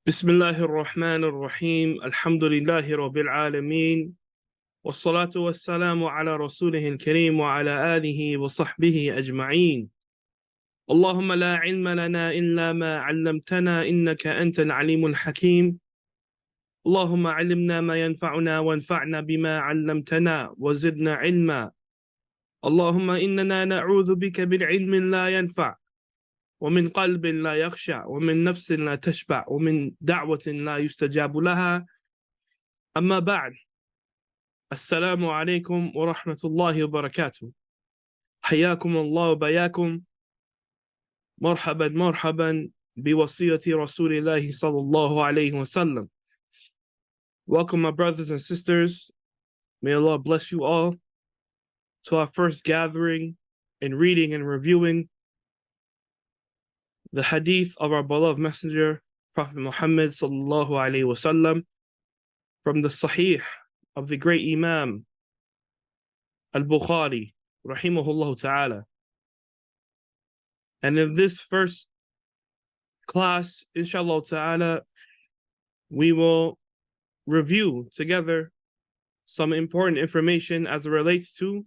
بسم الله الرحمن الرحيم الحمد لله رب العالمين والصلاة والسلام على رسوله الكريم وعلى آله وصحبه أجمعين. اللهم لا علم لنا إلا ما علمتنا إنك أنت العليم الحكيم. اللهم علمنا ما ينفعنا وانفعنا بما علمتنا وزدنا علما. اللهم إننا نعوذ بك بالعلم لا ينفع ومن قلب لا يخشع ومن نفس لا تشبع ومن دعوة لا يستجاب لها. أما بعد، السلام عليكم ورحمة الله وبركاته. حياكم الله وبياكم. مرحبا مرحبا بوصية رسول الله صلى الله عليه وسلم. Welcome, my brothers and sisters. May Allah bless you all to our first gathering in reading and reviewing the hadith of our beloved messenger, Prophet Muhammad sallallahu alaihi wasallam, from the Sahih of the great Imam al-Bukhari, rahimahullah ta'ala. And in this first class, inshallah ta'ala, we will review together some important information as it relates to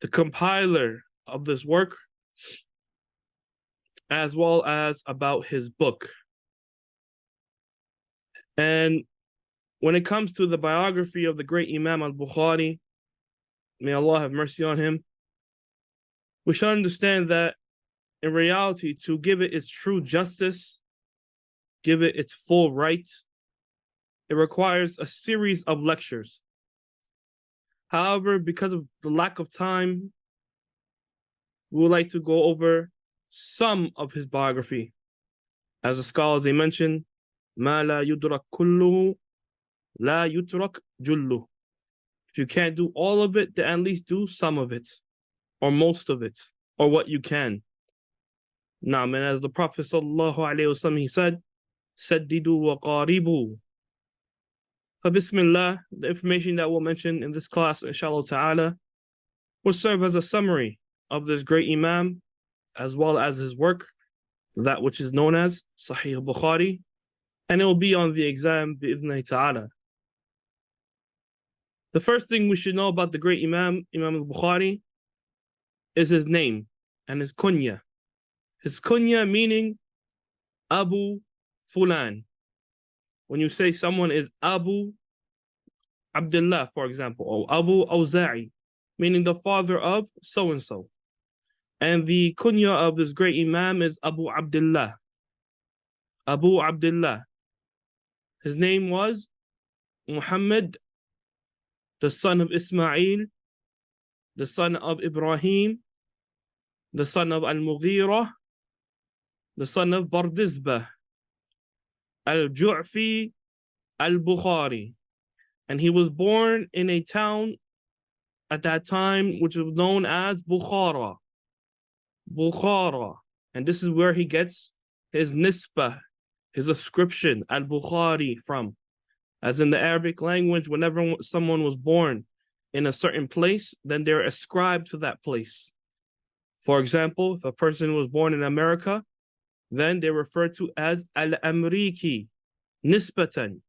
the compiler of this work, as well as about his book. And when it comes to the biography of the great Imam al-Bukhari, may Allah have mercy on him, we should understand that in reality, to give it its true justice, give it its full right, it requires a series of lectures. However, because of the lack of time, we would like to go over some of his biography. As the scholars, they mention, مَا لَا يُدْرَكْ كُلُّهُ لَا يُتْرَكْ جُلُّهُ. If you can't do all of it, then at least do some of it, or most of it, or what you can. Now, and as the Prophet sallallahu alaihi wasallam, he said, سَدِّدُوا وَقَارِبُوا. So Bismillah, the information that we'll mention in this class, inshallah ta'ala, will serve as a summary of this great Imam, as well as his work, that which is known as Sahih Bukhari, and it will be on the exam bi'idhnihi ta'ala. The first thing we should know about the great Imam al-Bukhari, is his name and his kunya. His kunya meaning Abu Fulan. When you say someone is Abu Abdullah, for example, or Abu Awzaa'ee, meaning the father of so-and-so. And the kunya of this great Imam is Abu Abdullah. Abu Abdullah. His name was Muhammad, the son of Ismail, the son of Ibrahim, the son of Al-Mughirah, the son of Bardizbah, Al-Ju'fi, Al-Bukhari. And he was born in a town at that time which was known as Bukhara. Bukhara. And this is where he gets his nisbah, his ascription, al-Bukhari, from. As in the Arabic language, whenever someone was born in a certain place, then they're ascribed to that place. For example, if a person was born in America, then they're referred to as al-Amriki, nisbatan,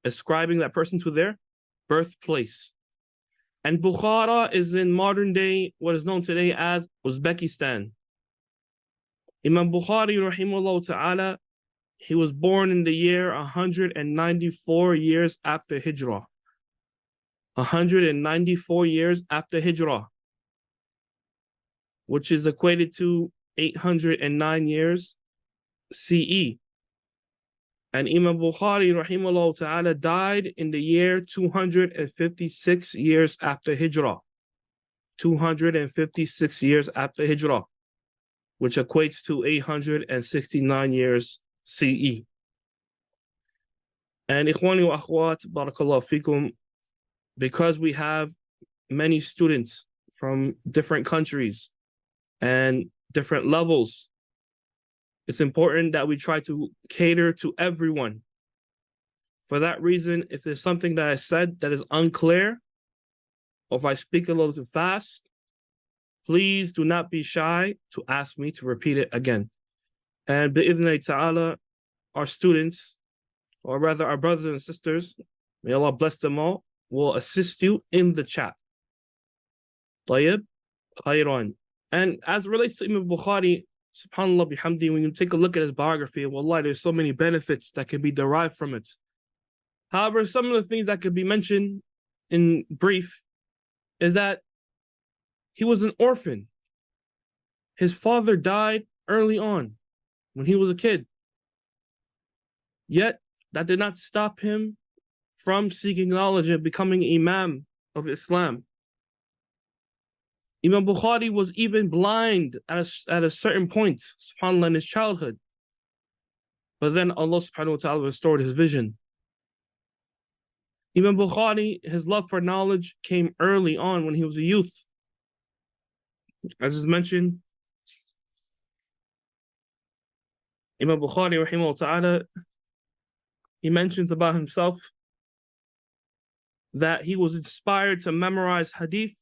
ascribing that person to their birthplace. And Bukhara is in modern day what is known today as Uzbekistan. Imam Bukhari, rahimahullah ta'ala, he was born in the year 194 years after Hijrah. 194 years after Hijrah, which is equated to 809 years CE. And Imam Bukhari, rahimahullah ta'ala, died in the year 256 years after Hijrah. 256 years after Hijrah, which equates to 869 years CE. And Ikhwani wa Akhwat, barakallahu fikum, because we have many students from different countries and different levels, it's important that we try to cater to everyone. For that reason, if there's something that I said that is unclear, or if I speak a little too fast, please do not be shy to ask me to repeat it again. And bi'idhnillahi ta'ala, our students, or rather our brothers and sisters, may Allah bless them all, will assist you in the chat. طيب, khayran. And as it relates to Imam Bukhari, subhanallah bihamdi, when you take a look at his biography, wallahi, there's so many benefits that can be derived from it. However, some of the things that could be mentioned in brief is that he was an orphan. His father died early on when he was a kid. Yet, that did not stop him from seeking knowledge and becoming Imam of Islam. Imam Bukhari was even blind at a certain point, subhanAllah, in his childhood. But then Allah subhanahu wa ta'ala restored his vision. Imam Bukhari, his love for knowledge came early on when he was a youth. As is mentioned, Imam Bukhari, rahimahullah ta'ala, he mentions about himself that he was inspired to memorize hadith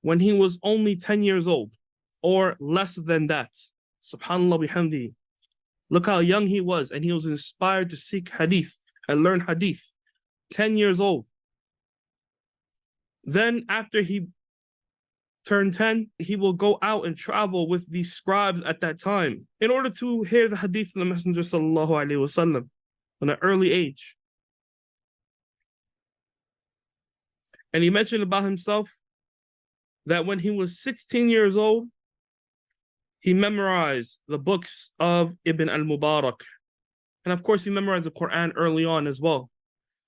when he was only 10 years old, or less than that. Subhanallah bihamdi. Look how young he was, and he was inspired to seek hadith and learn hadith. 10 years old. Then after he turned 10, he will go out and travel with the scribes at that time in order to hear the hadith of the Messenger sallallahu alaihi wasallam at an early age. And he mentioned about himself that when he was 16 years old, he memorized the books of Ibn al-Mubarak. And of course, he memorized the Quran early on as well.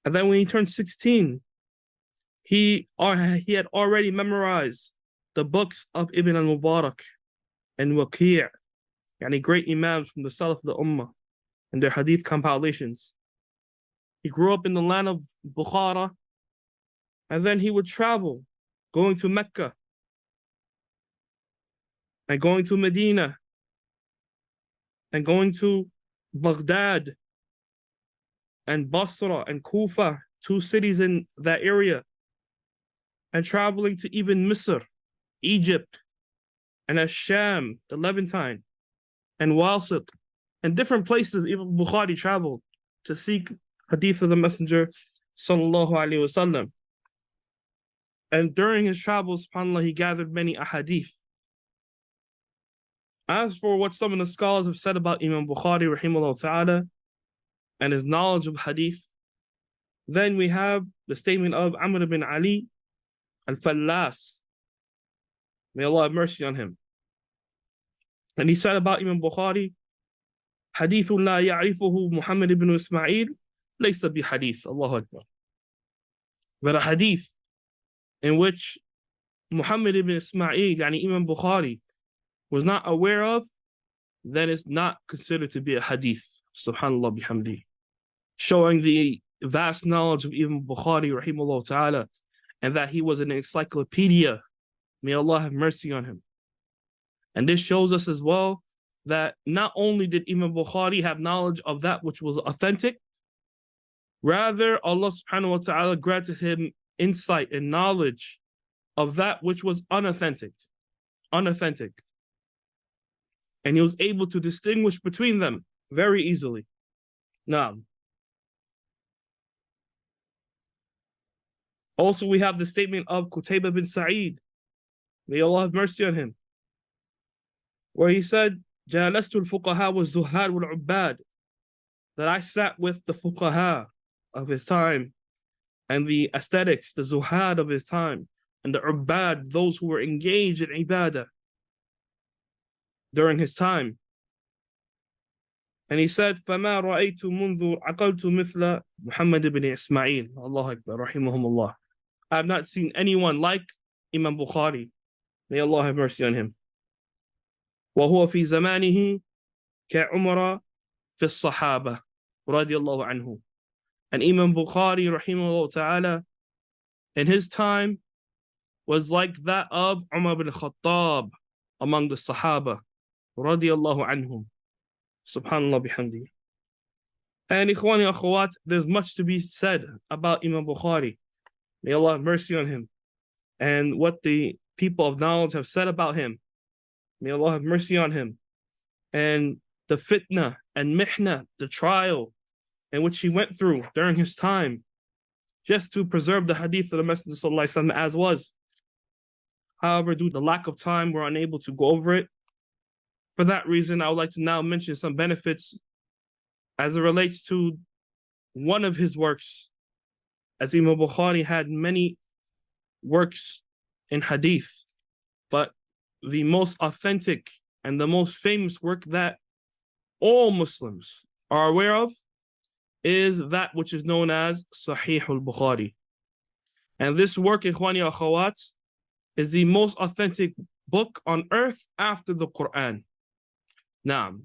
And then when he turned 16, he had already memorized the books of Ibn al-Mubarak and Waqi', yani great imams from the Salaf of the Ummah and their hadith compilations. He grew up in the land of Bukhara, and then he would travel, going to Mecca and going to Medina and going to Baghdad and Basra and Kufa, 2 cities in that area, and traveling to even Misr, Egypt, and Ash-Sham, the Levantine, and Wasit, and different places even Bukhari traveled to seek hadith of the Messenger sallallahu alaihi wasallam. And during his travels, subhanAllah, he gathered many ahadith. As for what some of the scholars have said about Imam Bukhari rahimahullah ta'ala and his knowledge of hadith, then we have the statement of Amr ibn Ali al-Fallas. May Allah have mercy on him. And he said about Imam Bukhari, حديث لا يعرفه محمد ibn Ismail ليس بحديث. Allahu Akbar. But a hadith in which Muhammad ibn Ismail, yani Imam Bukhari, was not aware of, then it's not considered to be a hadith. Subhanallah bihamdi. Showing the vast knowledge of Imam Bukhari rahimahullah ta'ala, and that he was an encyclopedia. May Allah have mercy on him. And this shows us as well that not only did Imam Bukhari have knowledge of that which was authentic, rather Allah subhanahu wa ta'ala granted him insight and knowledge of that which was unauthentic. And he was able to distinguish between them very easily. Now, also we have the statement of Qutaybah bin Sa'id, may Allah have mercy on him, where he said, جالست الفقهاء والزهاد والعباد, that I sat with the fuqaha of his time and the aesthetics, the zuhad of his time, and the ubbad, those who were engaged in ibadah during his time. And he said, فَمَا رَأَيْتُ مُنْذُ عَقَلْتُ مِثْلَ مُحَمَّدِ بْنِ إسماعيل. Allah Akbar, rahimahumullah. I have not seen anyone like Imam Bukhari. May Allah have mercy on him. وَهُوَ فِي زَمَانِهِ كَعُمَرَ فِي الصَّحَابَةِ رَضِيَ اللَّهُ عَنْهُ. And Imam Bukhari, rahimahullah ta'ala, in his time was like that of Umar bin Khattab among the Sahaba, radiyallahu anhum. Subhanallah bihamdi. And ikhwani akhawat, there's much to be said about Imam Bukhari. May Allah have mercy on him. And what the people of knowledge have said about him. May Allah have mercy on him. And the fitna and mihna, the trial in which he went through during his time, just to preserve the hadith of the Messenger ﷺ as was. However, due to the lack of time, we're unable to go over it. For that reason, I would like to now mention some benefits as it relates to one of his works, as Imam Bukhari had many works in hadith, but the most authentic and the most famous work that all Muslims are aware of is that which is known as Sahih Bukhari. And this work, Ikhwani Akhawat, is the most authentic book on earth after the Quran. Naam.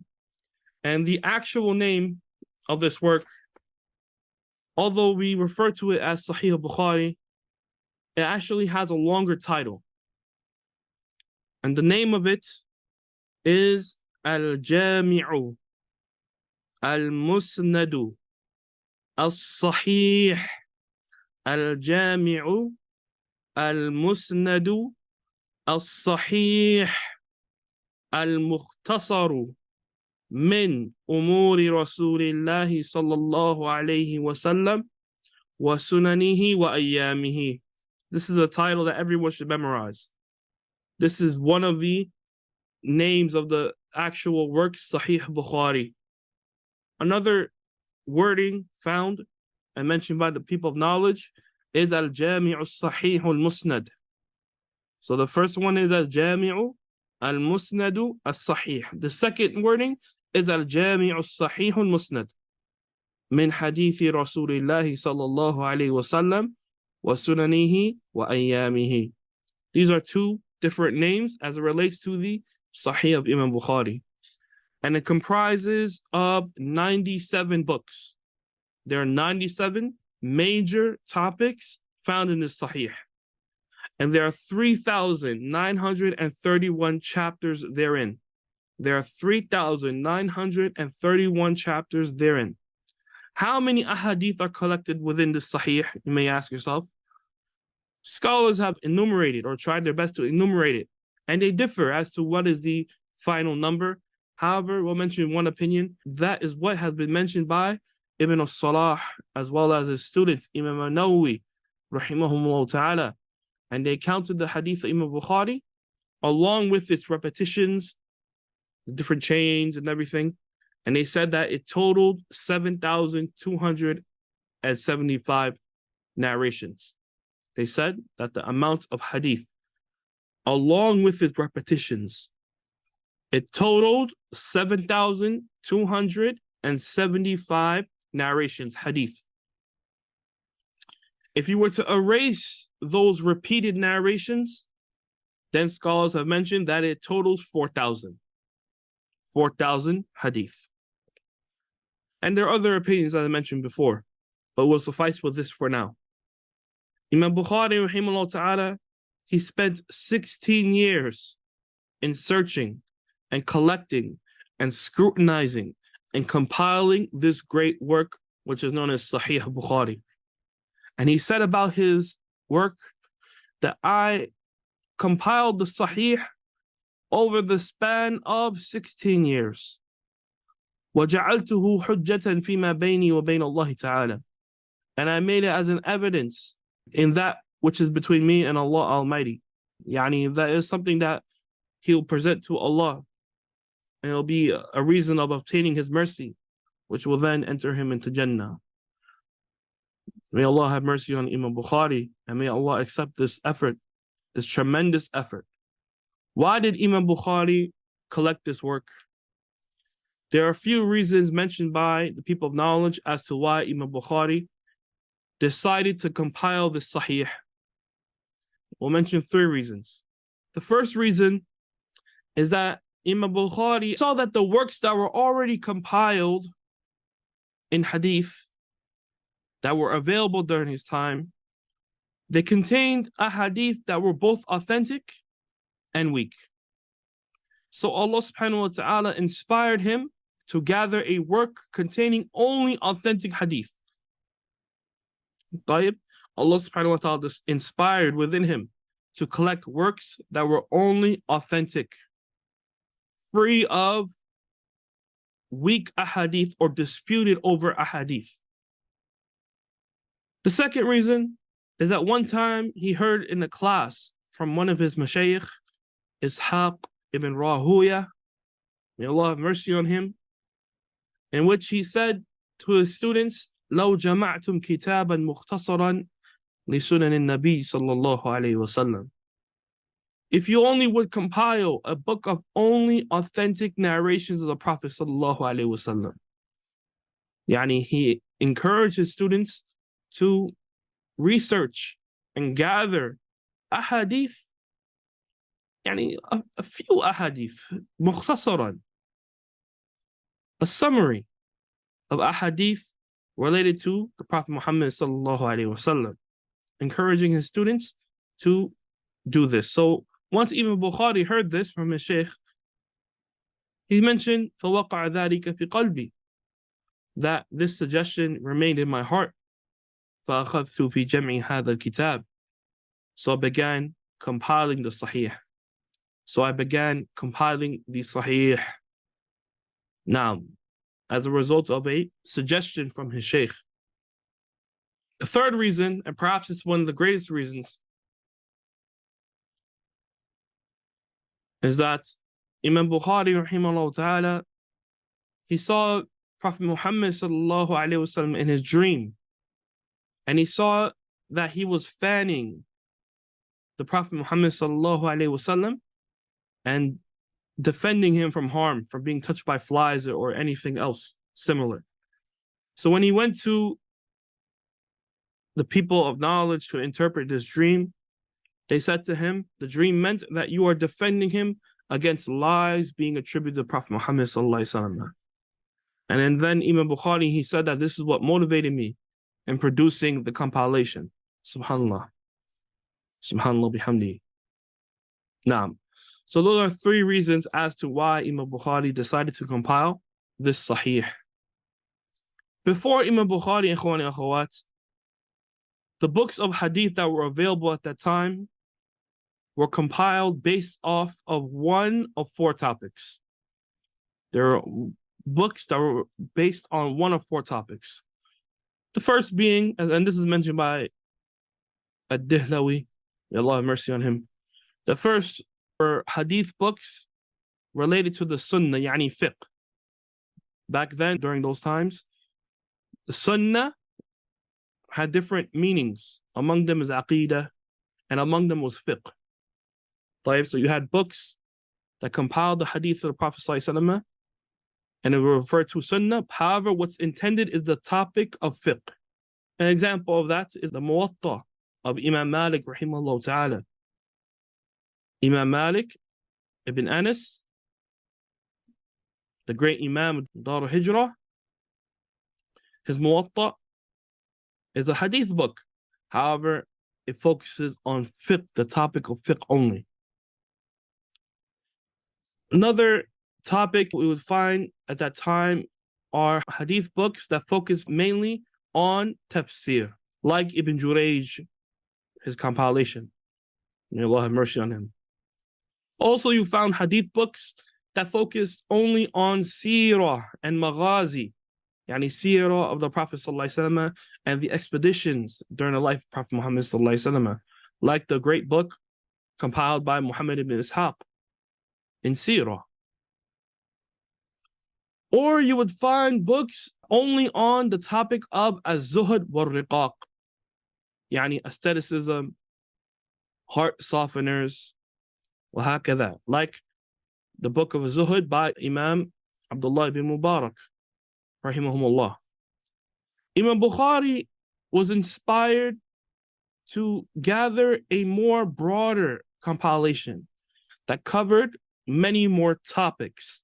And the actual name of this work, although we refer to it as Sahih Bukhari, it actually has a longer title. And the name of it is Al-Jami'u Al-Musnadu Al-Sahih Al-Jami'u Al-Musnadu Al-Sahih Al-Mukhtasaru min umuri Rasulillahi sallallahu alayhi wa sallam wa sunanihi wa ayyamihi. This is a title that everyone should memorize. This is one of the names of the actual work, Sahih Bukhari. Another wording found and mentioned by the people of knowledge is Al-Jami'u Sahih Al-Musnad. So the first one is Al-Jami'u Al-Musnadu Al-Sahih. The second wording is Al-Jami'u Sahih Al-Musnad min hadithi Rasulillahi sallallahu alayhi wa sallam wa sunanihi wa ayyamihi. These are two different names as it relates to the Sahih of Imam Bukhari. And it comprises of 97 books. There are 97 major topics found in the Sahih. And there are 3,931 chapters therein. There are 3,931 chapters therein. How many ahadith are collected within the Sahih, you may ask yourself? Scholars have enumerated or tried their best to enumerate it, and they differ as to what is the final number. However, we'll mention one opinion. That is what has been mentioned by Ibn al-Salah, as well as his student, Imam al-Nawawi, rahimahumullah ta'ala. And they counted the hadith of Imam Bukhari, along with its repetitions, the different chains and everything. And they said that it totaled 7,275 narrations. They said that the amount of hadith, along with its repetitions, it totaled 7,275 narrations, hadith. If you were to erase those repeated narrations, then scholars have mentioned that it totals 4,000. 4,000 hadith. And there are other opinions as I mentioned before, but we'll suffice with this for now. Imam Bukhari, rahimahullah ta'ala, he spent 16 years in searching and collecting and scrutinizing and compiling this great work, which is known as Sahih Bukhari. And he said about his work that I compiled the Sahih over the span of 16 years. وَجَعَلْتُهُ حُجَّةً فِي مَا بَيْنِي وَبَيْنَ اللَّهِ تَعَالَى. And I made it as an evidence in that which is between me and Allah Almighty. Yani, that is something that He'll present to Allah, and it'll be a reason of obtaining His mercy, which will then enter him into Jannah. May Allah have mercy on Imam Bukhari, and may Allah accept this effort, this tremendous effort. Why did Imam Bukhari collect this work? There are a few reasons mentioned by the people of knowledge as to why Imam Bukhari decided to compile the Sahih. We'll mention 3 reasons. The first reason is that Imam Bukhari saw that the works that were already compiled in hadith that were available during his time, they contained a hadith that were both authentic and weak. So Allah subhanahu wa ta'ala inspired him to gather a work containing only authentic hadith. Allah subhanahu wa ta'ala inspired within him to collect works that were only authentic, free of weak ahadith or disputed over ahadith. The second reason is that one time he heard in a class from one of his mashayikh, Ishaq ibn Rahuya, may Allah have mercy on him, in which he said to his students, لو جمعتم كتابا مختصرا لسنن النبي صلى الله عليه وسلم. If you only would compile a book of only authentic narrations of the Prophet sallallahu alaihi wasallam. Yani he encouraged his students to research and gather ahadith, yani a few ahadith, مختصرا, a summary of ahadith related to the Prophet Muhammad sallallahu alaihi wasallam, encouraging his students to do this. So once Imam Bukhari heard this from his sheikh, he mentioned فَوَقَعَ ذَلِكَ فِي قَلْبِي, that this suggestion remained in my heart. فَأَخَذْتُ فِي جَمْعِ هَذَا الْكِتَابِ, so I began compiling the Sahih. Now, as a result of a suggestion from his sheikh. The third reason, and perhaps it's one of the greatest reasons, is that Imam Bukhari rahimahullah ta'ala, he saw Prophet Muhammad sallallahu alaihi wasallam in his dream, and he saw that he was fanning the Prophet Muhammad sallallahu alaihi wasallam and defending him from harm, from being touched by flies or anything else similar. So when he went to the people of knowledge to interpret this dream, they said to him, the dream meant that you are defending him against lies being attributed to Prophet Muhammad sallallahu alaihi wasallam. And then Imam Bukhari, he said that this is what motivated me in producing the compilation. Subhanallah. Subhanallah bihamdi. Now, so those are three reasons as to why Imam Bukhari decided to compile this Sahih. Before Imam Bukhari, ikhwan and akhawat, the books of hadith that were available at that time were compiled based off of one of four topics. There are books that were based on one of four topics. The first being, and this is mentioned by Ad-Dihlawi, may Allah have mercy on him. The first were hadith books related to the sunnah, yani fiqh. Back then, during those times, the sunnah had different meanings. Among them is aqidah, and among them was fiqh. So you had books that compiled the hadith of the Prophet ﷺ, and it were referred to sunnah. However, what's intended is the topic of fiqh. An example of that is the Muwatta of Imam Malik rahimahullah ta'ala. Imam Malik ibn Anas, the great Imam of Dar al-Hijrah, his Muwatta is a hadith book. However, it focuses on fiqh, the topic of fiqh only. Another topic we would find at that time are hadith books that focus mainly on tafsir, like Ibn Jurayj, his compilation. May Allah have mercy on him. Also, you found hadith books that focused only on seerah and maghazi, yani seerah of the Prophet ﷺ and the expeditions during the life of Prophet Muhammad ﷺ, like the great book compiled by Muhammad ibn Ishaq in seerah. Or you would find books only on the topic of az-zuhd wal-riqaq, yani aestheticism, heart softeners, وهكذا, like the book of Zuhd by Imam Abdullah ibn Mubarak, rahimahumullah. Imam Bukhari was inspired to gather a more broader compilation that covered many more topics.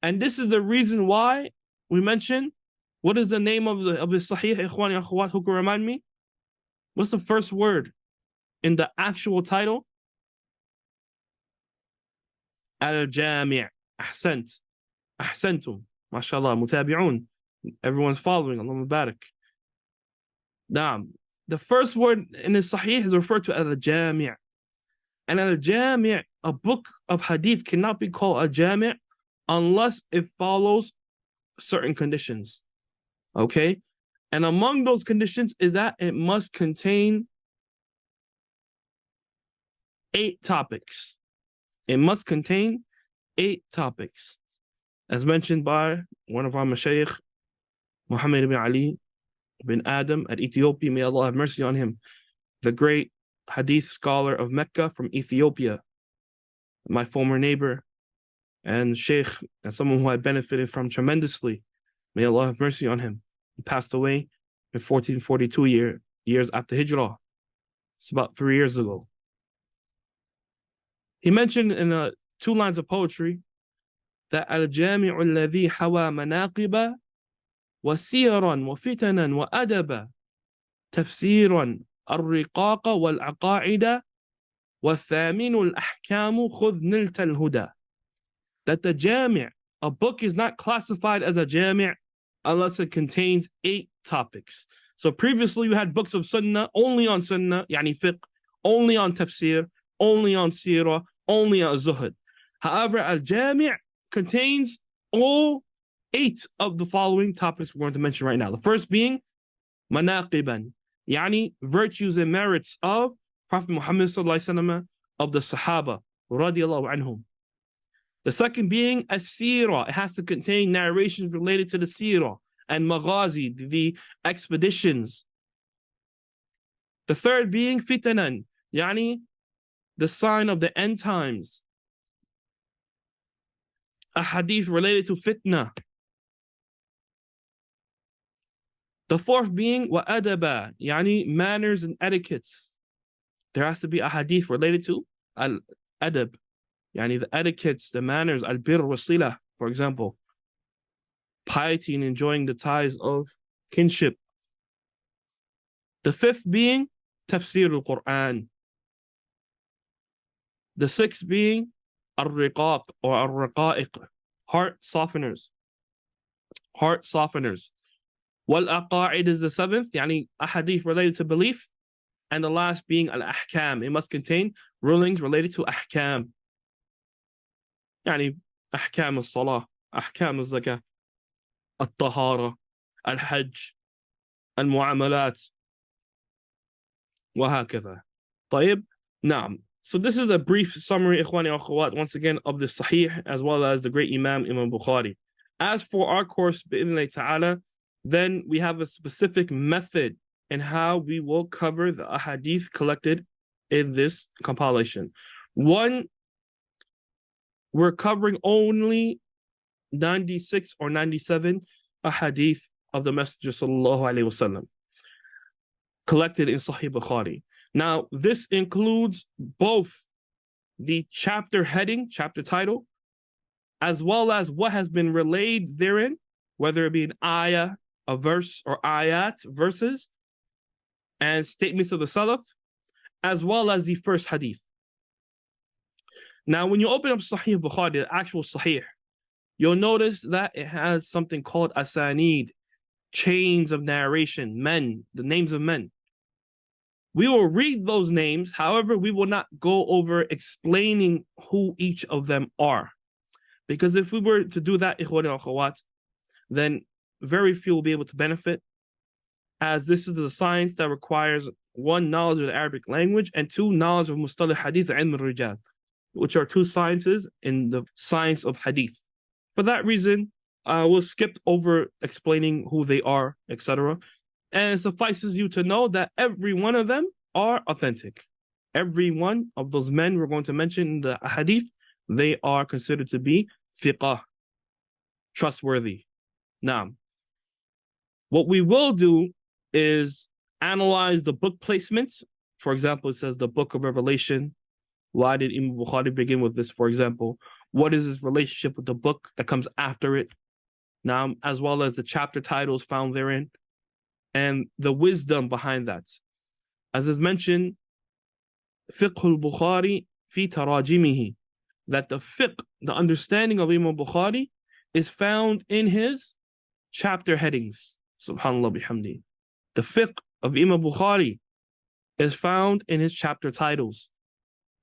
And this is the reason why we mentioned, what is the name of the Sahih, ikhwan and akhwat, who can remind me? What's the first word in the actual title? Al-Jami'. Ahsant. Ahsantum. MashaAllah. Mutabi'un. Everyone's following. Allahumma barak. Now, the first word in the Sahih is referred to as Al-Jami'. And Al-Jami', a book of hadith, cannot be called a Jami' unless it follows certain conditions. Okay? And among those conditions is that it must contain 8 topics. It must contain 8 topics. As mentioned by one of our Mashaykh, Muhammad ibn Ali bin Adam at Ethiopia, may Allah have mercy on him, the great hadith scholar of Mecca from Ethiopia, my former neighbor and Sheikh, and someone who I benefited from tremendously. May Allah have mercy on him. He passed away in 1442 years after Hijrah. It's about 3 years ago. He mentioned in 2 lines of poetry that al-jami'u alladhi hawa manaqiba wa siran wa fitanan wa adaba tafsiran al-riqaqa wal-aqa'ida wa thaminu al-ahkamu khudh nilta al-huda. That the jami', a book is not classified as a jami' unless it contains 8 topics. So previously you had books of sunnah, only on sunnah, yani fiqh, only on tafsir, only on seerah, only on zuhud. However, al-jami' contains all 8 of the following topics we're going to mention right now. The first being manaqiban, yani virtues and merits of Prophet Muhammad sallallahu alaihi wasallam, of the Sahaba radiyallahu anhum. The second being as-seerah, it has to contain narrations related to the seerah and maghazi, the expeditions. The third being fitanan, yani the sign of the end times, a hadith related to fitna. The fourth being wa adaba, yani manners and etiquettes. There has to be a hadith related to al-adab, yani the etiquettes, the manners, al-birr wa sila, for example, piety and enjoying the ties of kinship. The fifth being tafsir al-Quran. The sixth being al-riqaq or al-raqa'iq, heart softeners. Heart softeners. Wal-aqa'id is the seventh, yani a hadith related to belief. And the last being al-ahkam. It must contain rulings related to ahkam. يعني أحكام الصلاة، أحكام الزكاة، الطهارة، الحج، المعاملات، وهكذا. طيب, نعم. So this is a brief summary, إخواني وأخوات, once again, of the Sahih as well as the great Imam Bukhari. As for our course, بإذن ta'ala, then we have a specific method in how we will cover the ahadith collected in this compilation. One, we're covering only 96 or 97 ahadith of the Messenger sallallahu alaihi wasallam collected in Sahih Bukhari. Now, this includes both the chapter heading, chapter title, as well as what has been relayed therein, whether it be an ayah, a verse, or ayat, verses, and statements of the Salaf, as well as the first hadith. Now, when you open up Sahih Bukhari, the actual Sahih, you'll notice that it has something called asanid, chains of narration, men, the names of men. We will read those names, however, we will not go over explaining who each of them are. Because if we were to do that, ikhwan and akhawat, then very few will be able to benefit, as this is the science that requires 1, knowledge of the Arabic language, and 2, knowledge of mustalah hadith and ilm al-rijal, which are 2 sciences in the science of hadith. For that reason, we'll skip over explaining who they are, etc. And it suffices you to know that every one of them are authentic. Every one of those men we're going to mention in the hadith, they are considered to be thiqah, trustworthy. Now, what we will do is analyze the book placements. For example, it says the Book of Revelation. Why did Imam Bukhari begin with this, for example? What is his relationship with the book that comes after it? Now, as well as the chapter titles found therein, and the wisdom behind that. As is mentioned, Fiqh al-Bukhari fi tarajimihi, that the fiqh, the understanding of Imam Bukhari, is found in his chapter headings. Subhanallah bihamdi. The fiqh of Imam Bukhari is found in his chapter titles.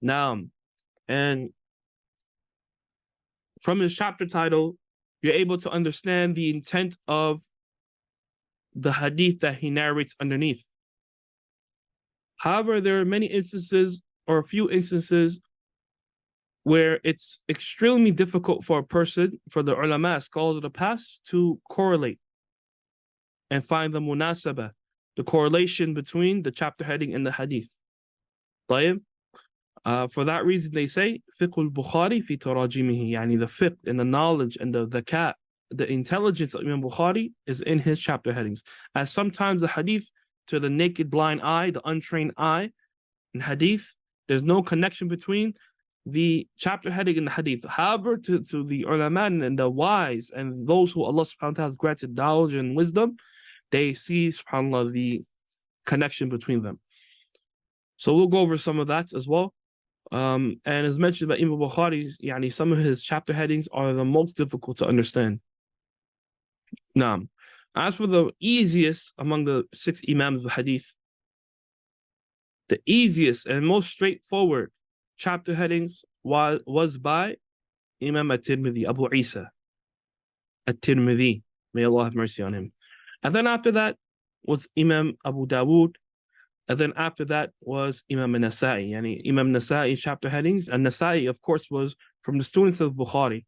Now, and from his chapter title, you're able to understand the intent of the hadith that he narrates underneath. However, there are many instances, or a few instances, where it's extremely difficult for a person, for the ulama, scholars of the past, to correlate and find the munasabah, the correlation between the chapter heading and the hadith. طيب? For that reason, they say, fiqh al-Bukhari fi tarajimihi, yani the fiqh and the knowledge and the dhakat, the intelligence of Imam Bukhari is in his chapter headings. As sometimes the hadith, to the naked blind eye, the untrained eye, in hadith, there's no connection between the chapter heading and the hadith. However, to the ulama and the wise and those who Allah subhanahu wa ta'ala has granted knowledge and wisdom, they see, subhanAllah, the connection between them. So we'll go over some of that as well. And as mentioned by Imam Bukhari, yani some of his chapter headings are the most difficult to understand. Now, as for the easiest among the 6 Imams of Hadith, the easiest and most straightforward chapter headings was by Imam at-Tirmidhi, Abu Isa at-Tirmidhi. May Allah have mercy on him. And then after that was Imam Abu Dawood. And then after that was Imam Nasa'i, yani Imam Nasa'i's chapter headings. And Nasa'i, of course, was from the students of Bukhari.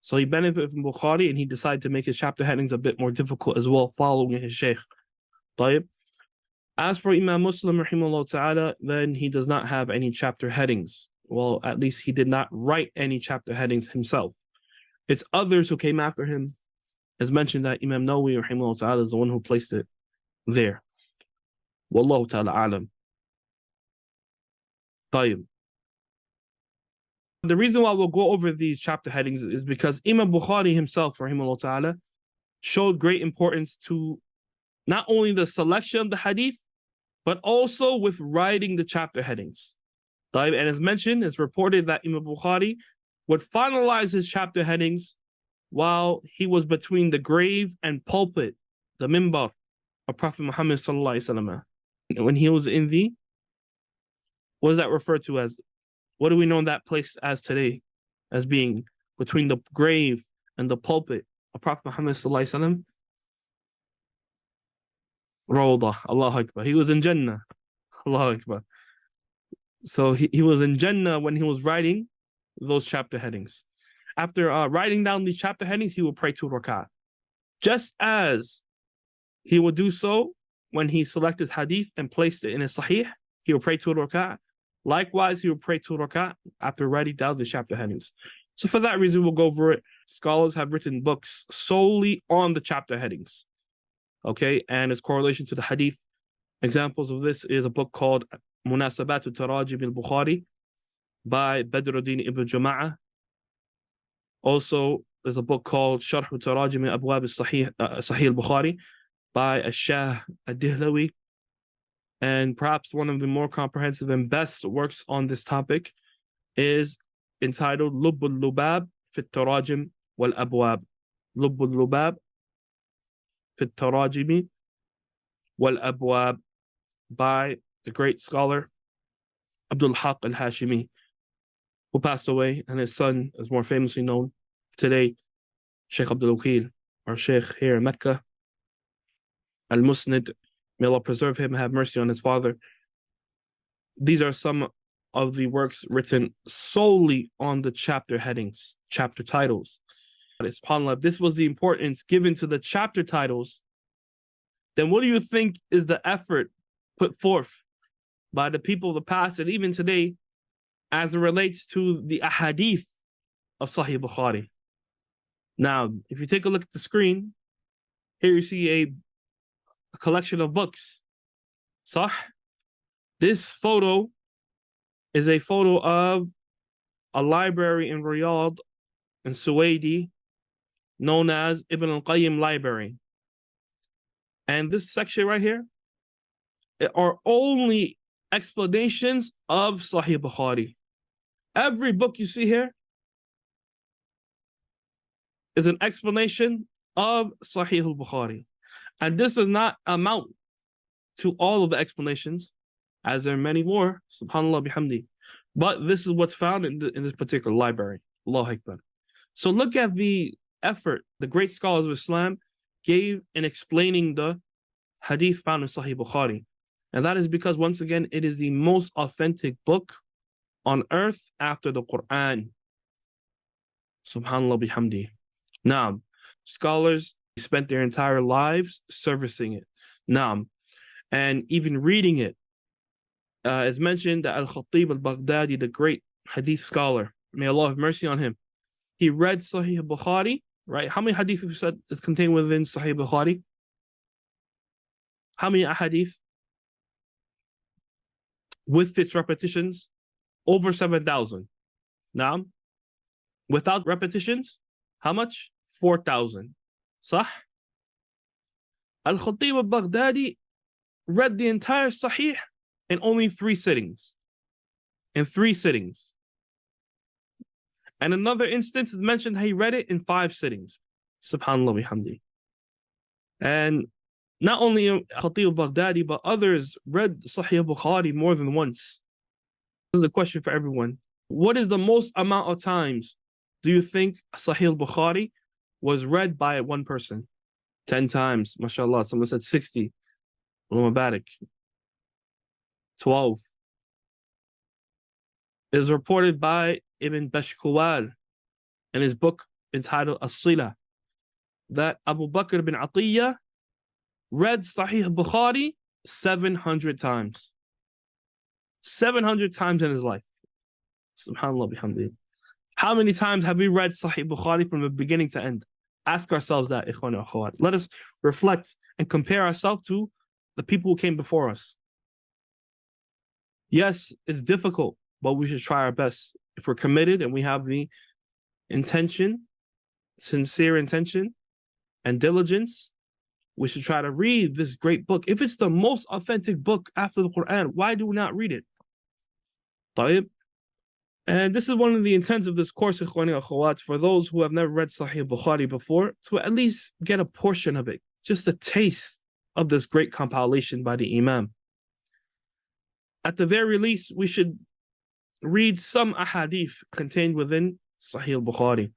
So he benefited from Bukhari and he decided to make his chapter headings a bit more difficult as well, following his sheikh. طيب. As for Imam Muslim, rahimahullah ta'ala, then he does not have any chapter headings. Well, at least he did not write any chapter headings himself. It's others who came after him. As mentioned, that Imam Nawawi, rahimahullah ta'ala, is the one who placed it there. Wallahu ta'ala alam. طيب. The reason why we'll go over these chapter headings is because Imam Bukhari himself, rahimahullah ta'ala, showed great importance to not only the selection of the hadith, but also with writing the chapter headings. And as mentioned, it's reported that Imam Bukhari would finalize his chapter headings while he was between the grave and pulpit, the minbar of Prophet Muhammad sallallahu alaihi wasallam. When he was in the, what is that referred to as? What do we know that place as today? As being between the grave and the pulpit of Prophet Muhammad sallallahu alaihi wasallam? Rawdah, Allahu Akbar. He was in Jannah. Allahu Akbar. So he was in Jannah when he was writing those chapter headings. After writing down these chapter headings, he would pray 2 rak'ah. Just as he would do so when he selected hadith and placed it in his sahih, he would pray 2 rak'ah. Likewise, he would pray 2 rak'ah after writing down the chapter headings. So for that reason, we'll go over it. Scholars have written books solely on the chapter headings. Okay, and its correlation to the hadith. Examples of this is a book called Munasabatu Tarajim al-Bukhari by Badruddin ibn Jama'ah. Also, there's a book called Sharh Tarajim al-Abwab al-Sahih al-Bukhari by Ash-Shah al-Dihlawi. And perhaps one of the more comprehensive and best works on this topic is entitled Lubb al-Lubab fi al-Tarajim wal-Abwab. Lubb al-Lubab fi al-Tarajim wal-Abwab by the great scholar Abdul Haq al-Hashimi, who passed away, and his son is more famously known today, Sheikh Abdul Wakil, our Sheikh here in Mecca, al-Musnid. May Allah preserve him and have mercy on his father. These are some of the works written solely on the chapter headings, chapter titles. SubhanAllah, if this was the importance given to the chapter titles, then what do you think is the effort put forth by the people of the past and even today as it relates to the ahadith of Sahih Bukhari? Now, if you take a look at the screen, here you see a collection of books. Sah. This photo is a photo of a library in Riyadh in Suwaidi known as Ibn al-Qayyim Library. And this section right here are only explanations of Sahih Bukhari. Every book you see here is an explanation of Sahih al-Bukhari. And this does not amount to all of the explanations, as there are many more, subhanAllah bihamdi. But this is what's found in this particular library. Allahu Akbar. So look at the effort the great scholars of Islam gave in explaining the hadith found in Sahih Bukhari. And that is because, once again, it is the most authentic book on earth after the Quran. Subhanallah bihamdi. Naam. Scholars spent their entire lives servicing it. Naam. And even reading it. As mentioned, that Al-Khatib al-Baghdadi, the great hadith scholar, may Allah have mercy on him, he read Sahih Bukhari, right? How many hadith we said is contained within Sahih Bukhari? How many ahadith? With its repetitions, over 7,000. Now, without repetitions, how much? 4,000. Sah? Al-Khatib al-Baghdadi read the entire Sahih in only 3 sittings. In 3 sittings. And another instance is mentioned how he read it in 5 sittings. Subhanallah bihamdi. And not only Khatib al-Baghdadi, but others read Sahih Bukhari more than once. This is a question for everyone. What is the most amount of times do you think Sahih Bukhari was read by one person? 10 times. MashaAllah. Someone said 60. Allahumma barik. 12. It is reported by Ibn Bashkuwal in his book entitled As-Sila that Abu Bakr bin Atiyah read Sahih Bukhari 700 times. 700 times in his life. Subhanallah bihamdi. How many times have we read Sahih Bukhari from the beginning to end? Ask ourselves that, ikhwan and akhawat. Let us reflect and compare ourselves to the people who came before us. Yes, it's difficult, but we should try our best. If we're committed and we have the intention, sincere intention, and diligence, we should try to read this great book. If it's the most authentic book after the Quran, why do we not read it? طيب. And this is one of the intents of this course, ikhwani and akhawat, for those who have never read Sahih Bukhari before, to at least get a portion of it, just a taste of this great compilation by the Imam. At the very least, we should read some ahadith contained within Sahih Bukhari.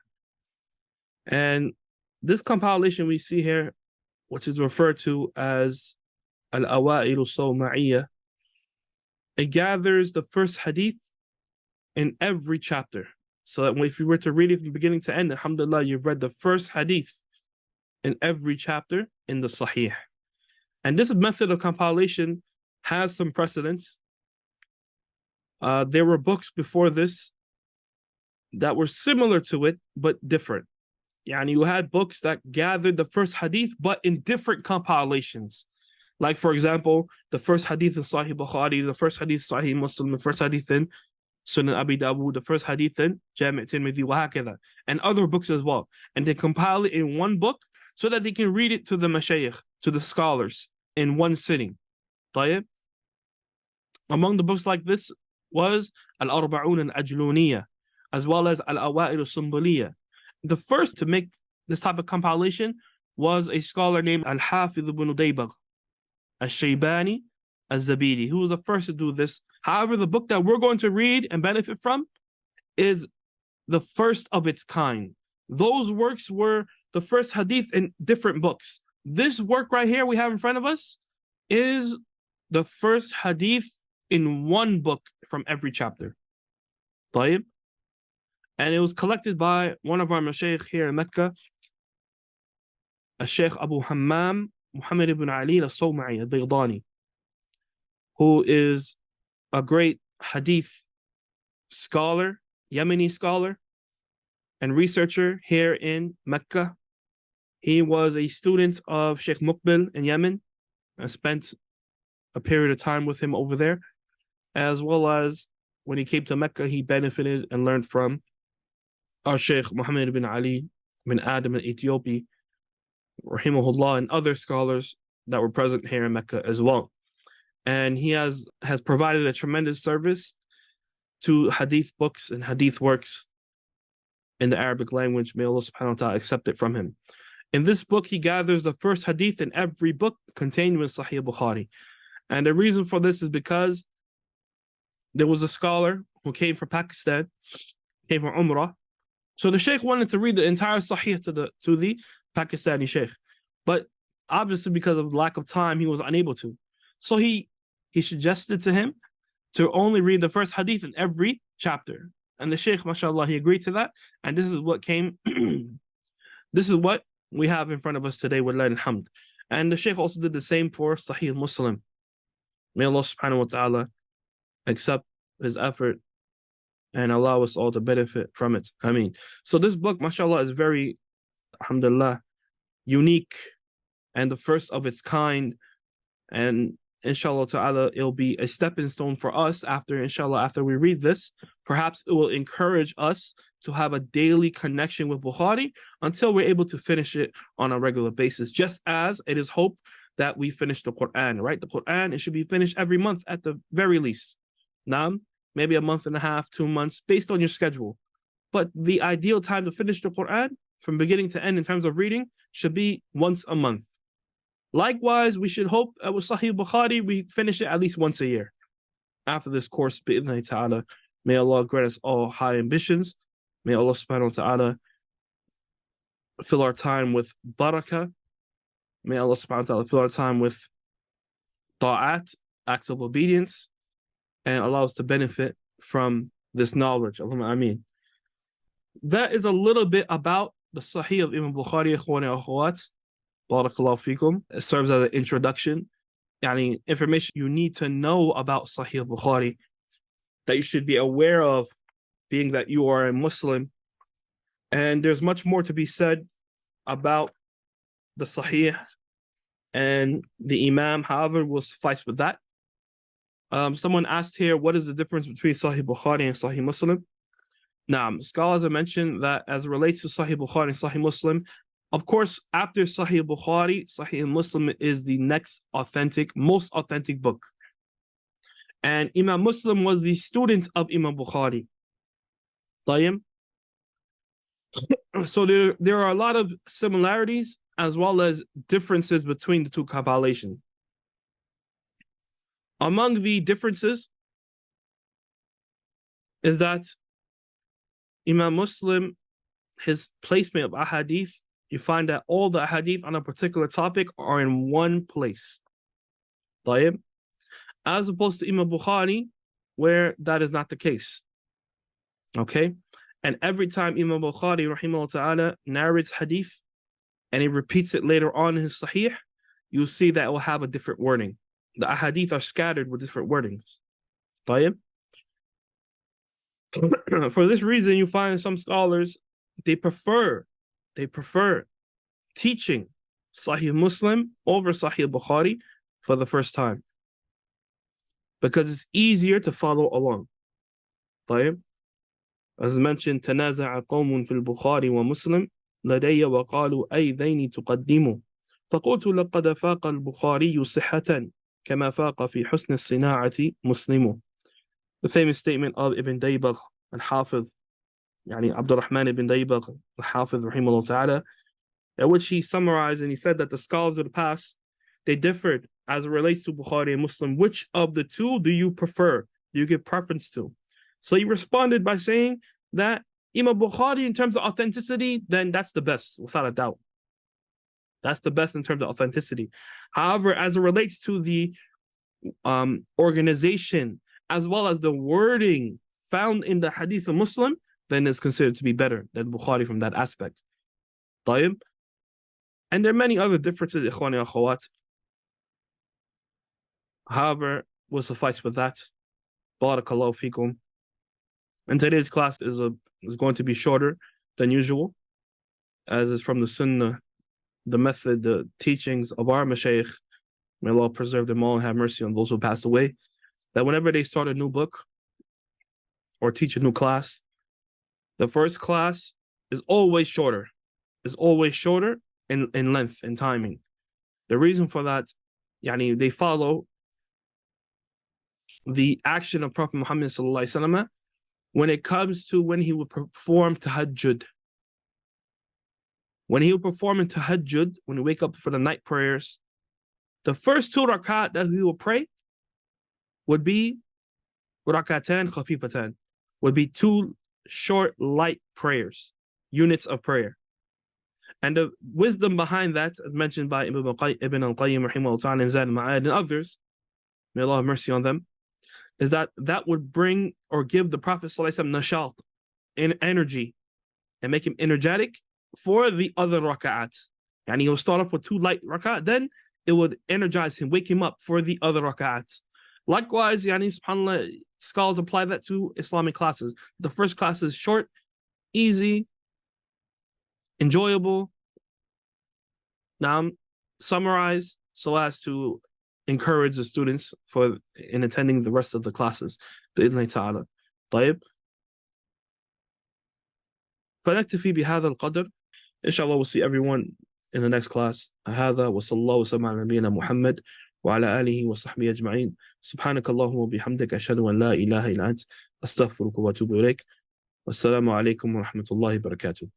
And this compilation we see here, which is referred to as Al-Awzaa'ee al-Sawma'iyya, it gathers the first hadith in every chapter. So that if you were to read it from beginning to end, alhamdulillah, you've read the first hadith in every chapter in the Sahih. And this method of compilation has some precedence. There were books before this that were similar to it, but different. Yani you had books that gathered the first hadith, but in different compilations. Like, for example, the first hadith in Sahih Bukhari, the first hadith in Sahih Muslim, the first hadith in Sunan Abi Dawud, the first hadith in Jami' Tirmidhi, وهكذا, and other books as well. And they compile it in one book so that they can read it to the mashayikh, to the scholars, in one sitting. طيب? Among the books like this was Al-Arba'un al-Ajluniyya, as well as Al-Awa'il al-Sumbuliyya. The first to make this type of compilation was a scholar named Al-Hafidh ibn Daybagh al-Shaybani al-Zabidi, who was the first to do this. However, the book that we're going to read and benefit from is the first of its kind. Those works were the first hadith in different books. This work right here we have in front of us is the first hadith in one book from every chapter. طيب? And it was collected by one of our mashayikh here in Mecca, Sheikh Abu Hammam Muhammad ibn Ali al-Sawma'i al-Baydani, who is a great hadith scholar, Yemeni scholar, and researcher here in Mecca. He was a student of Sheikh Muqbil in Yemen. I spent a period of time with him over there, as well as when he came to Mecca, he benefited and learned from our Sheikh Muhammad ibn Ali bin Adam al-Ethiopi, rahimahullah, and other scholars that were present here in Mecca as well. And he has provided a tremendous service to hadith books and hadith works in the Arabic language. May Allah subhanahu wa ta'ala accept it from him. In this book, he gathers the first hadith in every book contained in Sahih Bukhari. And the reason for this is because there was a scholar who came from Pakistan, came from Umrah, So the Sheikh wanted to read the entire Sahih to the Pakistani Sheikh, but obviously because of lack of time, he was unable to. So he suggested to him to only read the first hadith in every chapter. And the Sheikh, mashallah, he agreed to that. And this is what came, this is what we have in front of us today, wallahi alhamd. And the Sheikh also did the same for Sahih Muslim. May Allah subhanahu wa ta'ala accept his effort and allow us all to benefit from it. I mean, so this book, mashallah, is very, alhamdulillah, unique and the first of its kind. And inshallah ta'ala, it'll be a stepping stone for us after, inshallah, after we read this. Perhaps it will encourage us to have a daily connection with Bukhari until we're able to finish it on a regular basis, just as it is hoped that we finish the Quran, right? The Quran, it should be finished every month at the very least. Now, maybe a month and a half, 2 months, based on your schedule. But the ideal time to finish the Quran, from beginning to end in terms of reading, should be once a month. Likewise, we should hope with Sahih Bukhari, we finish it at least once a year. After this course, bi'idhni ta'ala, may Allah grant us all high ambitions. May Allah subhanahu wa ta'ala fill our time with barakah. May Allah subhanahu wa ta'ala fill our time with ta'at, acts of obedience, and allow us to benefit from this knowledge. Allahumma ameen. That is a little bit about the Sahih of Imam Bukhari, ikhwani wa akhawat. Barakallahu fikum. It serves as an introduction. Yani information you need to know about Sahih Bukhari, that you should be aware of, being that you are a Muslim. And there's much more to be said about the Sahih and the Imam. However, we'll suffice with that. Someone asked here, what is the difference between Sahih Bukhari and Sahih Muslim? Now, scholars have mentioned that as it relates to Sahih Bukhari and Sahih Muslim, of course, after Sahih Bukhari, Sahih Muslim is the next most authentic book. And Imam Muslim was the student of Imam Bukhari. So there are a lot of similarities as well as differences between the two compilations. Among the differences is that Imam Muslim, his placement of ahadith, you find that all the ahadith on a particular topic are in one place. As opposed to Imam Bukhari, where that is not the case. Okay? And every time Imam Bukhari, rahimahullah ta'ala, narrates hadith, and he repeats it later on in his Sahih, you'll see that it will have a different wording. The ahadith are scattered with different wordings. For this reason, you find some scholars, they prefer teaching Sahih Muslim over Sahih Bukhari for the first time, because it's easier to follow along. As mentioned, تنازع قوم في البخاري ومسلم لدي وقالوا أي ذين تقدموا فقلت لقد فاق البخاري صحة كما فاق في حسن الصناعة مسلم. The famous statement of Ibn Daybagh al-Hafiz, يعني Abdurrahman ibn Daybagh al-Hafiz rahimahullah ta'ala, in which he summarized and he said that the scholars of the past, they differed as it relates to Bukhari and Muslim. Which of the two do you prefer? Do you give preference to? So he responded by saying that Imam Bukhari, in terms of authenticity, then that's the best, without a doubt. That's the best in terms of authenticity. However, as it relates to the organization, as well as the wording found in the Hadith of Muslim, then it's considered to be better than Bukhari from that aspect. And there are many other differences, ikhwani akhawat. However, we'll suffice with that. Barakallahu fikum. And today's class is going to be shorter than usual, as is from the Sunnah, the method, the teachings of our Mashaykh. May Allah preserve them all and have mercy on those who passed away. That whenever they start a new book or teach a new class, the first class is always shorter. Is always shorter in length and timing. The reason for that, yani, they follow the action of Prophet Muhammad sallallahu alaihi wasallam when it comes to when he would perform tahajjud. When he would perform in tahajjud, when he wake up for the night prayers, the first 2 rakat that he will pray would be rakatan khafifatan, would be 2 short, light prayers. units of prayer. And the wisdom behind that, as mentioned by Ibn al-Qayyim rahimahullah and Zad al-Ma'ad and others, may Allah have mercy on them, is that would bring or give the Prophet ﷺ nashalt, energy, and make him energetic for the other raka'at. And he will start off with 2 light raka'at, then it would energize him, wake him up for the other raka'at. Likewise, subhanAllah, scholars apply that to Islamic classes. The first class is short, easy, enjoyable, summarized so as to encourage the students in attending the rest of the classes. بإذن تعالى. طيب. فنكتفي بهذا القدر. Inshallah, we'll see everyone in the next class. هذا وصلى الله وسلم على نبينا محمد وعلى آله وصحبه أجمعين. سبحانك اللهم وبحمدك أشهد أن لا إله إلا أنت أستغفرك وأتوب إليك. والسلام عليكم ورحمة الله وبركاته.